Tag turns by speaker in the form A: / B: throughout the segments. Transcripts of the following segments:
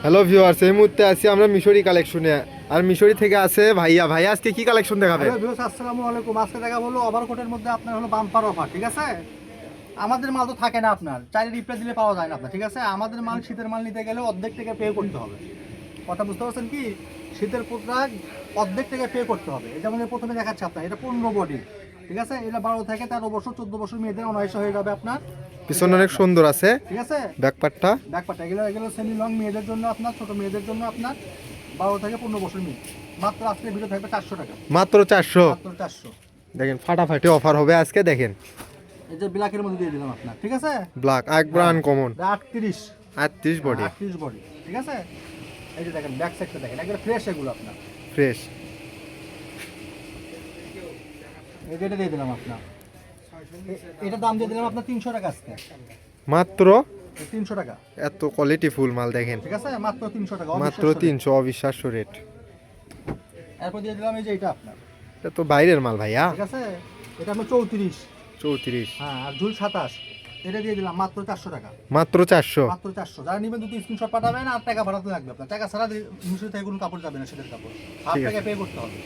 A: Hello viewers, এই মুহূর্তে আছি আমরা মিশরি কালেকশনে। আর মিশরি থেকে আছে ভাইয়া। ভাইয়া আজকে কি কালেকশন দেখাবে?
B: হ্যালো ভিউয়ার্স, আসসালামু আলাইকুম। আজকে দেখা হলো ওভারকোটের মধ্যে আপনার হলো বাম্পার অফার, ঠিক আছে? আমাদের মাল তো থাকে না, আপনার চাইলে রিপ্লাই দিলে পাওয়া যায় না আপনার, ঠিক আছে? আমাদের মাল শীতের মাল নিতে গেলে অর্ধেক থেকে পে করতে হবে। কথা বুঝতে পারছেন কি? শীতের পোশাক অর্ধেক থেকে পে করতে হবে। এটা যেমন প্রথমে দেখাচ্ছে আপনার, এটা 15 বডি, ঠিক আছে? এটা 12 থেকে 13 বছর 14 বছর মেয়েদের অনায়াসে হয়ে যাবে আপনার।
A: পিছনে অনেক সুন্দর আছে,
B: ঠিক আছে?
A: ব্যাকপার্টটা
B: এগুলো সেমি লং মেয়েদের জন্য, আপনার ছোট মেয়েদের জন্য, আপনার 12 থেকে 15 বছর মেয়ে। মাত্র আজকে ভিডিও থাকবে 400 টাকা,
A: মাত্র 400।
B: মাত্র 400।
A: দেখেন ফাটাফাটি অফার হবে আজকে। দেখেন
B: এই যে ব্ল্যাকের মধ্যে দিয়ে দিলাম আপনার, ঠিক আছে?
A: ব্ল্যাক একবার আনকমন,
B: 38
A: 38 বডি,
B: 38 বডি, ঠিক আছে? এই যে দেখেন ব্যাক সাইডটা দেখেন, একবার ফ্রেশ এগুলো আপনার।
A: ফ্রেশ।
B: এই যে এটা দিয়ে দিলাম আপনার, এটা দাম দিয়ে দিলাম আপনার 300 টাকা আজকে,
A: মাত্র
B: 300 টাকা,
A: এত কোয়ালিটি ফুল মাল দেখেন,
B: ঠিক আছে? মাত্র 300 টাকা,
A: মাত্র
B: অবিশ্বাস্য rate।
A: 300, অবিশ্বাস্য রেট।
B: এরপর দিয়ে দিলাম এই যে এটা আপনার,
A: এটা তো বাইরের মাল ভাইয়া।
B: ঠিক আছে? এটা আপনার 34,
A: 34,
B: হ্যাঁ, আর ঝুল 27। এটা দিয়ে দিলাম মাত্র 400 টাকা,
A: মাত্র 400।
B: মাত্র 400। যারা নেবেন দুটো স্ক্রিনশট পাঠাবেন, আর টাকা ভাড়াতে লাগবে আপনার। টাকা ছাড়া মিশরি থেকে কোনো কাপড় যাবে না, সেটার কাপড় হাফ
A: ঠিক আছে।
B: টাকা পে করতে হবে।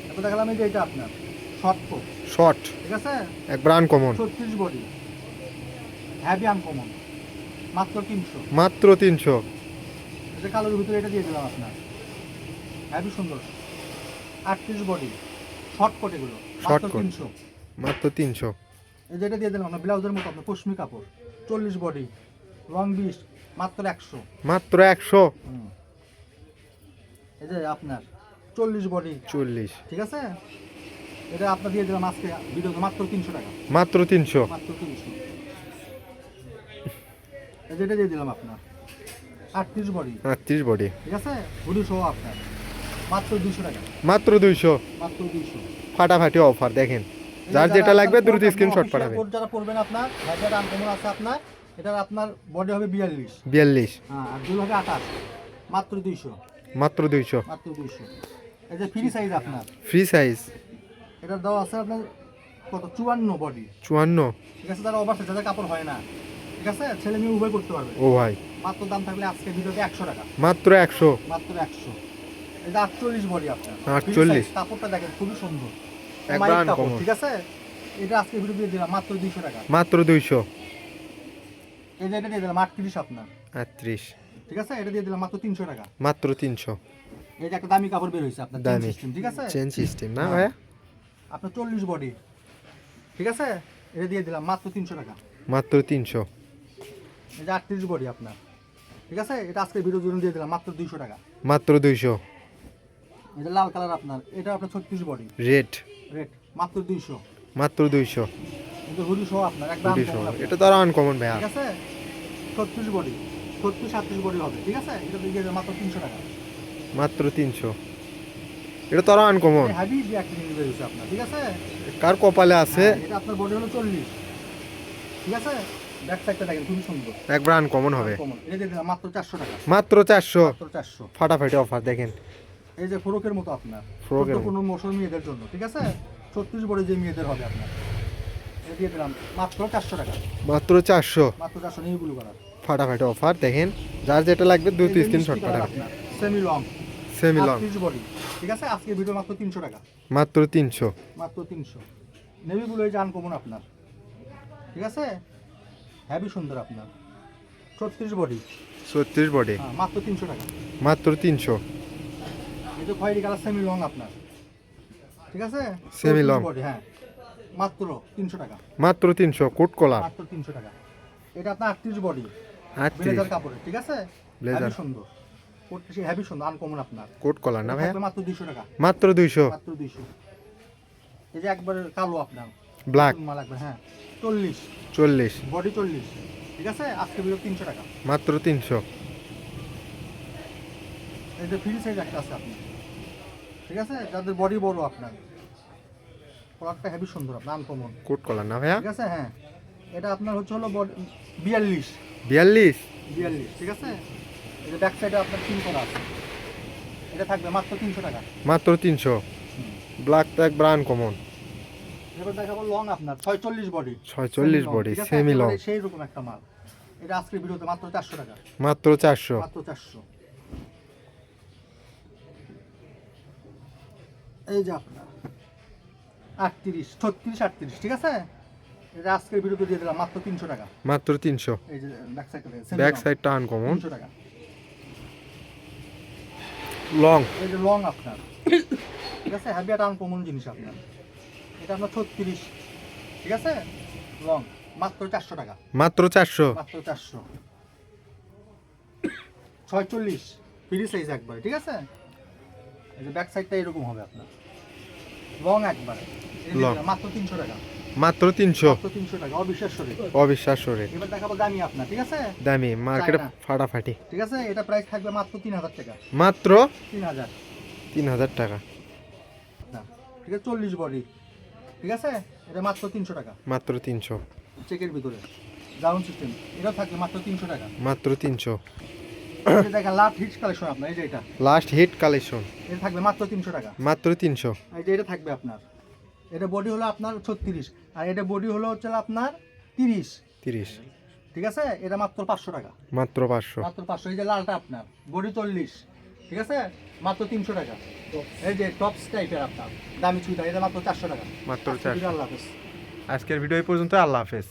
B: এরপর দেখালাম এই যে এটা আপনার শর্ট কোট,
A: শর্ট
B: ঠিক আছে?
A: একবার আনকমন,
B: 36 বডি, হ্যাভি আনকমন, মাত্র 300।
A: মাত্র 300।
B: এই যে কালোর ভিতরে এটা দিয়ে দিলাম আপনার, হ্যাভি সুন্দর, 38 বডি, শর্ট কোট এগুলো,
A: শর্ট
B: মাত্র
A: কোট
B: 300।
A: মাত্র 300।
B: এই যে এটা দিয়ে দিলাম আপনার ব্লাউজের মতো আপনার পশমি কাপড়, 40 বডি, লং 20, মাত্র 100।
A: মাত্র 100।
B: এই যে আপনার 40 বডি,
A: 40,
B: ঠিক আছে? এটা আপনার দিয়ে দিলাম আজকে ভিডিওতে মাত্র 300 টাকা,
A: মাত্র 300।
B: মাত্র 300। এই যে এটা দিয়ে দিলাম আপনার 38 বডি,
A: 38 বডি,
B: ঠিক আছে? হুডি সহ আপনার মাত্র 200 টাকা,
A: মাত্র 200।
B: মাত্র 200।
A: ফাটাফাটি অফার দেখেন। যার যেটা লাগবে দ্রুত স্ক্রিনশট পাঠাবেন।
B: কোড যারা পড়বেন আপনার, হ্যাঁ আনকমন আছে আপনার। এটা আপনার বডি হবে 42,
A: 42,
B: হ্যাঁ, আর দুল হবে 28, মাত্র 200,
A: মাত্র 200।
B: মাত্র 200। এই যে ফ্রি সাইজ আপনার,
A: ফ্রি সাইজ
B: এটা দেওয়া আছে আপনার কত 54 বডি,
A: 54।
B: ঠিক আছে? যারা ওভার সাইজ, যাদের কাপড় হয় না, ঠিক আছে? ছেলে মেয়ে উভয় করতে পারবে।
A: ও ভাই,
B: মাত্র দাম থাকলে আজকে ভিডিওতে 100 টাকা,
A: মাত্র 100।
B: মাত্র 100। এই যে 48 বডি আপনার,
A: 48
B: free size, কাপড়টা দেখেন খুবই সুন্দর,
A: একবার
B: মাইক কাপড়,
A: আনকমন,
B: ঠিক আছে? এটা আজকে ভিডিও দিয়ে দিলাম মাত্র 200 টাকা।
A: মাত্র 200।
B: এই যে এটা দিয়ে দিলাম 38 আপনার,
A: 38,
B: ঠিক আছে? এটা দিয়ে দিলাম মাত্র 300 টাকা।
A: মাত্র 300।
B: এই যে একটা দামি কাপড় বের হয়েছে আপনার,
A: দামি
B: সিস্টেম, ঠিক আছে?
A: চেন সিস্টেম না
B: হ্যাঁ।
A: ভাইয়া?
B: আপনার 40 বডি, ঠিক আছে? এটা দিয়ে দিলাম মাত্র 300 টাকা।
A: মাত্র 300।
B: এই যে 38 বডি আপনার, ঠিক আছে? এটা আজকে ভিডিওর জন্য দিয়ে দিলাম মাত্র 200 টাকা।
A: মাত্র 200।
B: এই যে লাল কালার আপনার, এটা আপনার 36 বডি,
A: রেড
B: রেট মাত্র 200।
A: মাত্র 200।
B: কিন্তু হুডি সহ আপনার একদম
A: হুডি সহ। এটা তো আরো আনকমন ভাইয়া।
B: ঠিক আছে? 36 বডি, 36 37 বডি হবে, ঠিক আছে? এটা দিয়ে দেবে মাত্র 300 টাকা।
A: মাত্র 300। এটা তো আরো আনকমন।
B: হেভি একটা জিনিস বের হয়েছে আপনার, ঠিক আছে?
A: কার কপালে আছে?
B: হ্যাঁ, এটা আপনার বডি হলো 40, ঠিক আছে? ব্যাক সাইডটা দেখেন খুবই সুন্দর,
A: একবার আনকমন হবে।
B: কমন। এটা দিয়ে দিলাম মাত্র 400 টাকা,
A: মাত্র 400।
B: মাত্র 400।
A: ফাটাফাটি অফার দেখেন।
B: এই যে ফ্রকের মতো আপনার,
A: ফ্রকের
B: কোনো মৌসুম মেয়েদের জন্য, ঠিক আছে? 36 বডি যে মেয়েদের হবে আপনার, এটা দিয়ে দিলাম মাত্র 400 টাকা,
A: মাত্র 400।
B: মাত্র 400 নিয়ে গুলো করার।
A: ফাটাফাটি অফার দেখেন। যার যেটা লাগবে দ্রুত স্ক্রিনশট পাঠাবেন।
B: Semi long,
A: semi long
B: 38 body, ঠিক আছে? আজকে ভিডিও মাত্র 300 টাকা,
A: মাত্র 300।
B: মাত্র 300। নেভিগুলো এই যে আনকমন আপনার, ঠিক আছে? হেভি সুন্দর আপনার, 36 বডি,
A: 36 বডি,
B: হ্যাঁ, মাত্র 300 টাকা।
A: মাত্র 300।
B: এই যে খয়েরি কালার সেমি লং আপনার, ঠিক আছে?
A: Semi long।
B: বডি, হ্যাঁ, মাত্র 300 টাকা,
A: মাত্র 300 কোট কলার।
B: মাত্র 300 টাকা। এটা আপনার 38 বডি,
A: 38
B: ব্লেজার কাপড়ে, ঠিক আছে?
A: Blazer।
B: হেভি সুন্দর, হেভি সুন্দর আনকমন আপনার,
A: কোট কলার না ভাইয়া?
B: থাকবে মাত্র 200 টাকা,
A: মাত্র 200।
B: মাত্র 200। এই যে একবারে কালো আপনার,
A: ব্ল্যাক
B: মাল লাগবে, হ্যাঁ, 40
A: 40,
B: বডি, 40, ঠিক আছে? আজকে ভিডিও 300 টাকা।
A: মাত্র 300।
B: এই যে ফ্রি সাইজ একটা আছে আপনার, ঠিক আছে? যাদের বডি বড় আপনার, প্রোডাক্টটা হেভি সুন্দর আপনার, আনকমন,
A: কোট কলার না ভাইয়া?
B: ঠিক আছে? হ্যাঁ, এটা আপনার হচ্ছে হলো 42,
A: 42,
B: 42, ঠিক আছে? এই যে ব্যাক সাইডে আপনার পিন করা আছে, এটা থাকবে মাত্র 300 টাকা।
A: মাত্র 300। ব্ল্যাকটা একবার আনকমন।
B: এবার দেখাবো লং আপনার 46 বডি,
A: 46 বডি, সেমি লং।
B: সেই রকম একটা মাল, এটা আজকের ভিডিওতে মাত্র 400 টাকা,
A: মাত্র 400।
B: মাত্র 400। এই যে আপনার 38, 36, 38, ঠিক আছে? এটা আজকের ভিডিওতে দিয়ে দিলাম মাত্র 300 টাকা।
A: মাত্র 300।
B: এই যে ব্যাক সাইডটা
A: ব্যাক সাইডটা আনকমন,
B: 300 টাকা।
A: লং।
B: এই যে লং আপনার, ঠিক আছে? হ্যাভি একটা আনকমন জিনিস আপনার। এটা আপনার 36, ঠিক আছে? লং মাত্র 400 টাকা,
A: মাত্র 400।
B: মাত্র 400। 46 ফ্রি সাইজ একবার, ঠিক আছে? এই যে ব্যাক সাইডটা এরকম হবে আপনার, লং একবার,
A: Long।
B: মাত্র 300 টাকা,
A: মাত্র 300।
B: মাত্র 300 টাকা, অবিশ্বাস্য রেট।
A: অবিশ্বাস্য রেট।
B: এবার দেখাবো দামি আপনার, ঠিক আছে?
A: দামি, মার্কেটে
B: চায়না।
A: ফাটাফাটি।
B: ঠিক আছে, এটা প্রাইস থাকবে মাত্র 3000 টাকা,
A: মাত্র
B: 3000।
A: 3000 টাকা,
B: না, ঠিক আছে, 40 বডি, ঠিক আছে? এটা মাত্র 300 টাকা,
A: মাত্র 300।
B: চেকের ভিতরে ডাউন সিস্টেম, এটাও থাকবে মাত্র 300 টাকা।
A: মাত্র 300।
B: এই যে দেখেন লাস্ট হিট কালেকশন আপনার, এই যে এটা,
A: লাস্ট হিট কালেকশন,
B: এটা থাকবে মাত্র 300 টাকা।
A: মাত্র 300।
B: এই যে এটা থাকবে আপনার, এটা বডি হলো আপনার 36, আর এটা বডি হলো হচ্ছে আপনার 30,
A: 30।
B: ঠিক আছে? এটা মাত্র 500 টাকা,
A: মাত্র 500।
B: মাত্র 500। এই যে লালটা আপনার বডি 40, ঠিক আছে? মাত্র 300 টাকা। এই যে টপস টাইপের আপনার দামি চুড়িদার, এটা মাত্র 400 টাকা।
A: মাত্র
B: আজকের ভিডিও
A: 400।
B: আল্লাহ হাফেজ।
A: আজকের ভিডিও এই পর্যন্ত, আল্লাহ হাফেজ।